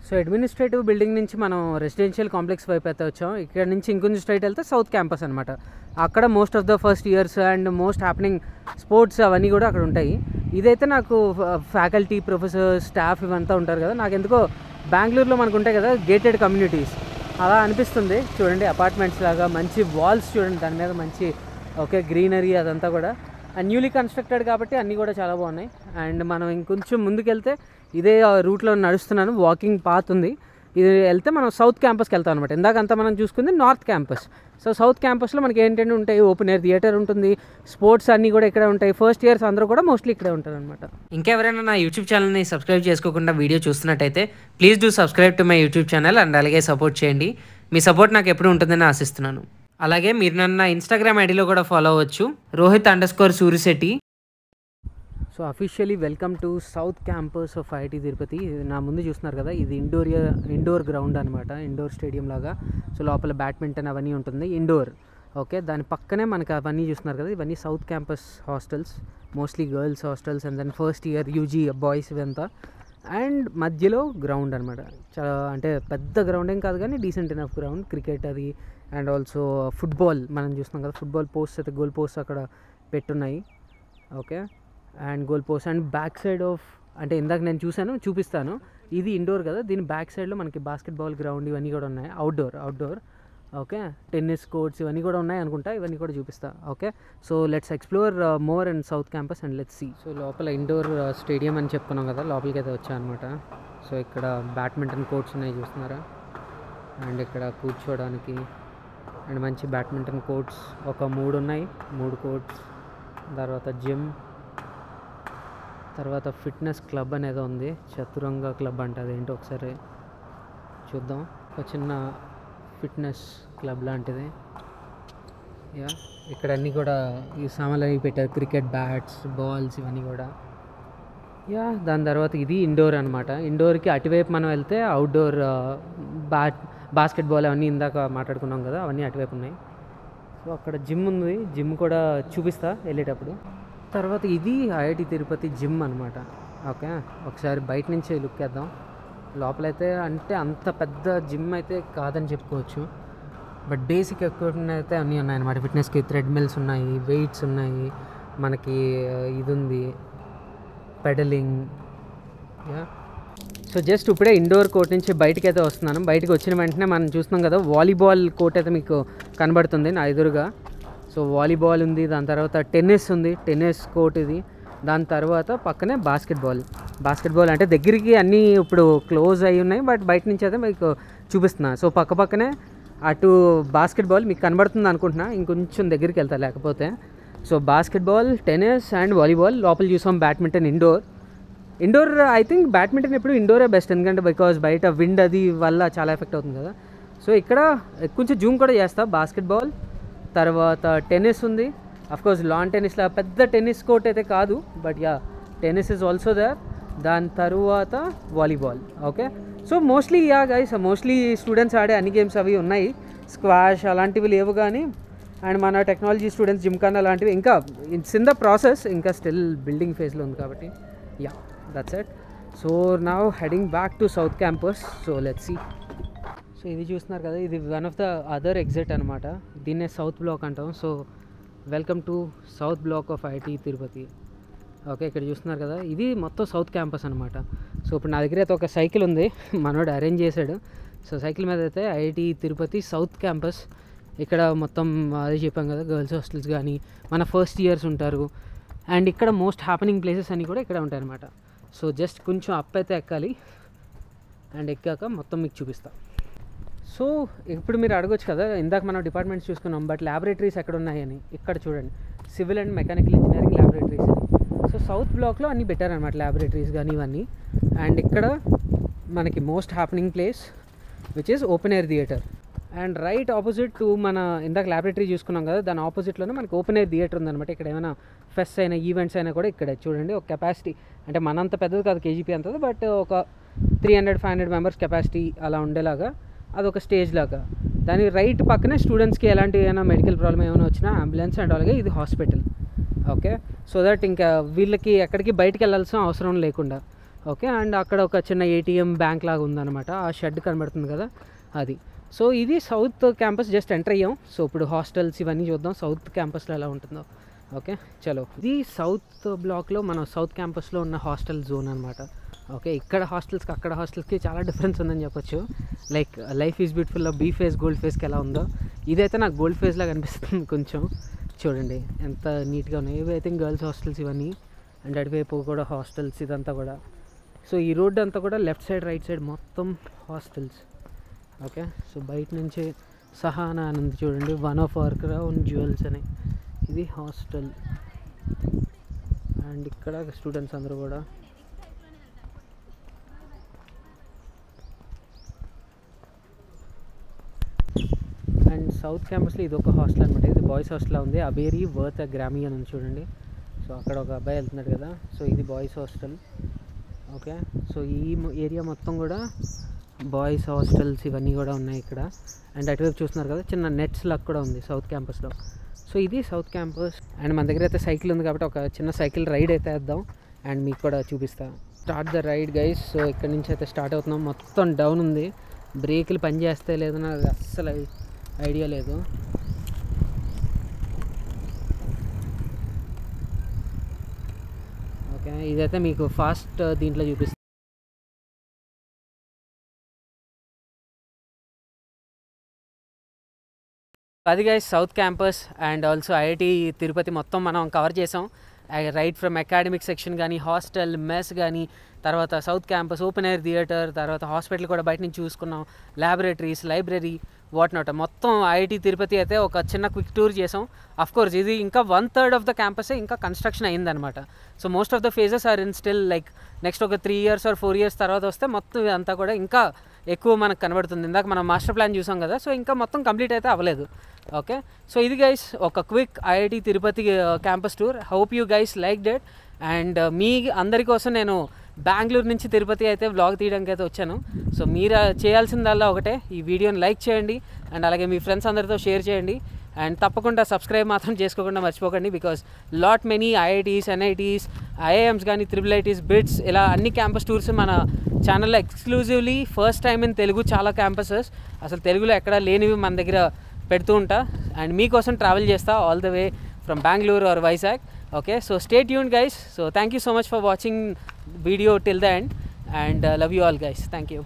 So administrative building నుంచి మనం residential complex వైపు అయితే వచ్చాం. ఇక్కడ నుంచి ఇంకొంచెం స్ట్రైట్ వెళ్తే సౌత్ క్యాంపస్ అనమాట. అక్కడ most of the first years and most happening sports అవన్నీ కూడా అక్కడ ఉంటాయి. ఇదైతే నాకు ఫ్యాకల్టీ, ప్రొఫెసర్స్, స్టాఫ్ ఇవంతా ఉంటారు కదా, నాకు ఎందుకో బెంగళూరులో మనకు ఉంటాయి కదా గేటెడ్ కమ్యూనిటీస్, అలా అనిపిస్తుంది. చూడండి అపార్ట్మెంట్స్ లాగా మంచి వాల్స్ చూడండి, దాని మీద మంచి గ్రీనరీ అదంతా కూడా. అండ్ న్యూలీ కన్స్ట్రక్టెడ్ కాబట్టి అన్నీ కూడా చాలా బాగున్నాయి. అండ్ మనం ఇంకొంచెం ముందుకెళ్తే ఇదే రూట్లో నడుస్తున్నాను, వాకింగ్ పాత్ ఉంది. ఇది వెళ్తే మనం సౌత్ క్యాంపస్కి వెళ్తాం అనమాట. ఇందాకంతా మనం చూసుకుంది నార్త్ క్యాంపస్. సో సౌత్ క్యాంపస్లో మనకి ఏంటంటే ఉంటాయి, ఓపెన్ ఎయిర్ థియేటర్ ఉంటుంది, స్పోర్ట్స్ అన్నీ కూడా ఇక్కడే ఉంటాయి. ఫస్ట్ ఇయర్స్ అందరూ కూడా మోస్ట్లీ ఇక్కడే ఉంటారు అనమాట. ఇంకెవరైనా నా యూట్యూబ్ ఛానల్ని సబ్స్క్రైబ్ చేసుకోకుండా వీడియో చూస్తున్నట్టయితే please do subscribe to my YouTube channel and అలాగే సపోర్ట్ చేయండి. మీ సపోర్ట్ నాకు ఎప్పుడు ఉంటుందని ఆశిస్తున్నాను. అలాగే మీరు నన్ను ఇన్స్టాగ్రామ్ ఐడిలో కూడా ఫాలో అవ్వచ్చు, Rohit_Surisetti. So officially welcome to south campus of IIT Tirupati. నా ముందు చూస్తున్నారు కదా, ఇది ఇండోర్ గ్రౌండ్ అనమాట, ఇండోర్ స్టేడియం లాగా. సో లోపల బ్యాడ్మింటన్ అవన్నీ ఉంటుంది ఇండోర్. ఓకే, దాని పక్కనే మనకి అవన్నీ చూస్తున్నారు కదా, ఇవన్నీ south campus hostels, mostly girls hostels. And then first year UG boys ఇవంతా. అండ్ మధ్యలో గ్రౌండ్ అనమాట, చాలా అంటే పెద్ద గ్రౌండ్ ఏం కాదు కానీ డీసెంట్ ఎనఫ్ గ్రౌండ్. క్రికెట్ అది అండ్ ఆల్సో ఫుట్బాల్ మనం చూస్తున్నాం కదా, ఫుట్బాల్ పోస్ట్ అయితే గోల్ పోస్ట్ అక్కడ పెట్టున్నాయి. Okay, and goal post and back side of, అంటే ఇందాక నేను చూపిస్తాను, ఇది ఇండోర్ కదా, దీని బ్యాక్ సైడ్లో మనకి బాస్కెట్బాల్ గ్రౌండ్ ఇవన్నీ కూడా ఉన్నాయి. అవుట్డోర్. ఓకే, టెన్నిస్ కోర్ట్స్ ఇవన్నీ కూడా ఉన్నాయి అనుకుంటా, ఇవన్నీ కూడా చూపిస్తా. Okay, so let's explore more and south campus and let's see. So లోపల ఇండోర్ స్టేడియం అని చెప్పుకున్నాం కదా, లోపలికి అయితే వచ్చా అనమాట. సో ఇక్కడ బ్యాడ్మింటన్ కోర్ట్స్ ఉన్నాయి చూస్తున్నారా, అండ్ ఇక్కడ కూర్చోడానికి అండ్ మంచి బ్యాడ్మింటన్ కోర్ట్స్ ఒక 3 ఉన్నాయి, 3 కోర్ట్స్. తర్వాత జిమ్, తర్వాత ఫిట్నెస్ క్లబ్ అనేది ఉంది, చతురంగ క్లబ్ అంటే అదేంటో ఒకసారి చూద్దాం. ఒక చిన్న ఫిట్నెస్ క్లబ్ లాంటిది. యా, ఇక్కడ అన్నీ కూడా ఈ సామాన్లు అవి పెట్టారు, క్రికెట్ బ్యాట్స్, బాల్స్ ఇవన్నీ కూడా. యా, దాని తర్వాత ఇది ఇండోర్ అనమాట. ఇండోర్కి అటువైపు మనం వెళ్తే అవుట్డోర్ బాస్కెట్బాల్ అవన్నీ ఇందాక మాట్లాడుకున్నాం కదా, అవన్నీ అటువైపు ఉన్నాయి. సో అక్కడ జిమ్ ఉంది, జిమ్ కూడా చూపిస్తా వెళ్ళేటప్పుడు. తర్వాత ఇది ఐఐటి తిరుపతి జిమ్ అనమాట. ఓకే, ఒకసారి బయట నుంచి లుక్ వేద్దాం. లోపలైతే అంటే అంత పెద్ద జిమ్ అయితే కాదని చెప్పుకోవచ్చు, బట్ బేసిక్ ఎక్విప్మెంట్ అయితే అన్నీ ఉన్నాయన్నమాట. ఫిట్నెస్కి థ్రెడ్మిల్స్ ఉన్నాయి, వెయిట్స్ ఉన్నాయి, మనకి ఇది ఉంది పెడలింగ్. యా, సో జస్ట్ ఇప్పుడే ఇండోర్ కోర్ట్ నుంచి బయటకి అయితే వస్తున్నాను. బయటకు వచ్చిన వెంటనే మనం చూస్తున్నాం కదా, వాలీబాల్ కోర్ట్ అయితే మీకు కనబడుతుంది నా ఎదురుగా. సో వాలీబాల్ ఉంది, దాని తర్వాత టెన్నిస్ ఉంది, టెన్నిస్ కోర్ట్ ఇది. దాని తర్వాత పక్కనే బాస్కెట్బాల్ అంటే దగ్గరికి అన్నీ ఇప్పుడు క్లోజ్ అయ్యి ఉన్నాయి, బట్ బయట నుంచి అయితే మీకు చూపిస్తున్నా. సో పక్కనే అటు బాస్కెట్బాల్ మీకు కనబడుతుంది అనుకుంటున్నా, ఇంకొంచెం దగ్గరికి వెళ్తా లేకపోతే. So basketball, tennis and volleyball. లోపల చూసాం badminton indoor I think badminton ఎప్పుడు ఇండోరే బెస్ట్, ఎందుకంటే బికాజ్ బయట విండ్ అది వల్ల చాలా ఎఫెక్ట్ అవుతుంది కదా. సో ఇక్కడ కొంచెం జూమ్ కూడా చేస్తా. బాస్కెట్బాల్, తర్వాత టెన్నిస్ ఉంది, అఫ్కోర్స్ లాన్ టెన్నిస్లా పెద్ద టెన్నిస్ కోర్ట్ అయితే కాదు, but ya tennis is also there. దాని తరువాత volleyball. Okay, so mostly mostly students ఆడే అన్ని గేమ్స్ అవి ఉన్నాయి. స్క్వాష్ అలాంటివి లేవు కానీ, అండ్ మన టెక్నాలజీ స్టూడెంట్స్ జిమ్ఖానా అలాంటివి ఇంకా ఇట్స్ ఇన్ ద ప్రాసెస్, ఇంకా స్టిల్ బిల్డింగ్ ఫేజ్లో ఉంది కాబట్టి. Ya, that's it. So now heading back to south campus. So let's see. So ఇది చూస్తున్నారు కదా, ఇది one of the other exit అనమాట, దీన్నే సౌత్ బ్లాక్ అంటాం. So welcome to south block of IIT Tirupati. Okay, ఇక్కడ చూస్తున్నారు కదా, ఇది మొత్తం సౌత్ క్యాంపస్ అనమాట. సో ఇప్పుడు నా దగ్గర అయితే ఒక సైకిల్ ఉంది, మనోడు అరేంజ్ చేశాడు. సో సైకిల్ మీద అయితే ఐఐటి తిరుపతి సౌత్ క్యాంపస్. ఇక్కడ మొత్తం అదే చెప్పాం కదా, గర్ల్స్ హాస్టల్స్ కానీ మన ఫస్ట్ ఇయర్స్ ఉంటారు, అండ్ ఇక్కడ మోస్ట్ హ్యాపెనింగ్ ప్లేసెస్ అన్నీ కూడా ఇక్కడ ఉంటాయి అనమాట. సో జస్ట్ కొంచెం అప్ అయితే ఎక్కాలి, అండ్ ఎక్కాక మొత్తం మీకు చూపిస్తాం. సో ఇప్పుడు మీరు అడగొచ్చు కదా, ఇందాక మనం డిపార్ట్మెంట్స్ చూసుకున్నాం, బట్ ల్యాబొరేటరీస్ ఎక్కడ ఉన్నాయని. ఇక్కడ చూడండి, civil and mechanical engineering laboratories అని. సో సౌత్ బ్లాక్లో అన్నీ పెట్టారనమాట, ల్యాబొరేటరీస్ కానీ ఇవన్నీ. అండ్ ఇక్కడ మనకి most happening place which is open air theatre. And right opposite to మన ఇందాక ల్యాబొరేటరీ చూసుకున్నాం కదా, దాని ఆపోజిట్లోనే మనకి ఓపెన్ ఎయిర్ థియేటర్ ఉందన్నమాట. ఇక్కడ ఏమైనా ఫెస్ట్ అయినా ఈవెంట్స్ అయినా కూడా ఇక్కడే చూడండి. ఒక కెపాసిటీ అంటే మనంత పెద్దది కాదు, కేజీపీ అంతది, బట్ ఒక 300-500 మెంబర్స్ కెపాసిటీ అలా ఉండేలాగా అదొక స్టేజ్ లాగా. దాని రైట్ పక్కనే స్టూడెంట్స్కి ఎలాంటి ఏమైనా మెడికల్ ప్రాబ్లమ్ ఏమైనా వచ్చినా అంబులెన్స్ అండ్ అలాగే ఇది హాస్పిటల్. ఓకే, సో దట్ ఇంకా వీళ్ళకి ఎక్కడికి బయటికి వెళ్ళాల్సిన అవసరం లేకుండా. ఓకే. అండ్ అక్కడ ఒక చిన్న ఏటీఎం బ్యాంక్ లాగా ఉందన్నమాట. ఆ షెడ్ కనబడుతుంది కదా అది. సో ఇది సౌత్ క్యాంపస్ జస్ట్ ఎంటర్ అయ్యాం. సో ఇప్పుడు హాస్టల్స్ ఇవన్నీ చూద్దాం సౌత్ క్యాంపస్లో ఎలా ఉంటుందో. ఓకే చలో, ఇది సౌత్ బ్లాక్లో మన సౌత్ క్యాంపస్లో ఉన్న హాస్టల్ జోన్ అనమాట. ఓకే, ఇక్కడ హాస్టల్స్కి అక్కడ హాస్టల్స్కి చాలా డిఫరెన్స్ ఉందని చెప్పొచ్చు. లైక్ లైఫ్ ఈజ్ బ్యూటిఫుల్లో బీ ఫేజ్ గోల్డ్ ఫేజ్కి ఎలా ఉందో, ఇదైతే నాకు గోల్డ్ ఫేజ్ లాగా అనిపిస్తుంది కొంచెం. చూడండి ఎంత నీట్గా ఉన్నాయి. ఇవి ఐ థింక్ గర్ల్స్ హాస్టల్స్ ఇవన్నీ. అండ్ అటువైపు కూడా హాస్టల్స్ ఇదంతా కూడా. సో ఈ రోడ్ అంతా కూడా లెఫ్ట్ సైడ్ రైట్ సైడ్ మొత్తం హాస్టల్స్. ఓకే, సో బయట నుంచి సహానా అని ఉంది చూడండి, one of our crown jewels అని. ఇది హాస్టల్. అండ్ ఇక్కడ స్టూడెంట్స్ అందరూ కూడా. అండ్ సౌత్ క్యాంపస్లో ఇది ఒక హాస్టల్ అనమాట. ఇది బాయ్స్ హాస్టల్లో ఉంది. అబేరి వర్త్ గ్రామీ అని ఉంది చూడండి. సో అక్కడ ఒక అబ్బాయి వెళ్తున్నాడు కదా. సో ఇది బాయ్స్ హాస్టల్. ఓకే, సో ఈ ఏరియా మొత్తం కూడా బాయ్స్ హాస్టల్స్ ఇవన్నీ కూడా ఉన్నాయి ఇక్కడ. అండ్ అటువైపు చూస్తున్నారు కదా చిన్న నెట్స్ లాగా కూడా ఉంది సౌత్ క్యాంపస్లో. సో ఇది సౌత్ క్యాంపస్. అండ్ మన దగ్గర అయితే సైకిల్ ఉంది కాబట్టి ఒక చిన్న సైకిల్ రైడ్ అయితే వేద్దాం అండ్ మీకు కూడా చూపిస్తాను. Start the ride guys. So ఇక్కడ నుంచి అయితే స్టార్ట్ అవుతున్నాం. మొత్తం డౌన్ ఉంది, బ్రేకులు పని చేస్తే లేదు నాకు అస్సలు ఐడియా లేదు. ఓకే, ఇదైతే మీకు ఫాస్ట్ దీంట్లో చూపిస్తాను. అది guys south campus and also IIT Tirupati మొత్తం మనం కవర్ చేసాం. రైట్ ఫ్రమ్ అకాడమిక్ సెక్షన్ కానీ, హాస్టల్, మెస్ కానీ, తర్వాత south campus, open air theatre, తర్వాత హాస్పిటల్ కూడా బయట నుంచి చూసుకున్నాం, ల్యాబొరేటరీస్, లైబ్రరీ, వాట్ నాట్. మొత్తం ఐఐటి తిరుపతి అయితే ఒక చిన్న క్విక్ టూర్ చేసాం. అఫ్కోర్స్ ఇది ఇంకా 1/3 ఆఫ్ ద క్యాంపసే ఇంకా కన్స్ట్రక్షన్ అయిందనమాట. So most of the phases are in still. Like next ఒక 3 years or 4 years తర్వాత వస్తే మొత్తం ఇదంతా కూడా ఇంకా ఎక్కువ మనకు కనబడుతుంది. ఇందాక మనం మాస్టర్ ప్లాన్ చూసాం కదా, సో ఇంకా మొత్తం కంప్లీట్ అయితే అవ్వలేదు. ఓకే, సో ఇది గైస్ ఒక quick IIT Tirupati campus tour. Hope you guys like that. And మీ అందరి కోసం నేను బెంగళూరు నుంచి తిరుపతి అయితే వ్లాగ్ తీయడానికి అయితే వచ్చాను. సో మీరు చేయాల్సిందల్లా ఒకటే, ఈ వీడియోని లైక్ చేయండి అండ్ అలాగే మీ ఫ్రెండ్స్ అందరితో షేర్ చేయండి. అండ్ తప్పకుండా సబ్స్క్రైబ్ మాత్రం చేసుకోకుండా మర్చిపోకండి. Because lot many IITs, NITs, IIMs కానీ, IIITs, బిట్స్ ఇలా అన్ని క్యాంపస్ టూర్స్ మన ఛానల్లో exclusively first time in Telugu చాలా క్యాంపసెస్ అసలు తెలుగులో ఎక్కడా లేనివి మన దగ్గర పెడుతూ ఉంటా. అండ్ మీకోసం ట్రావెల్ చేస్తా all the way from Bengaluru or Vizag. Okay, so stay tuned guys. So thank you so much for watching video till the end and love you all guys. Thank you.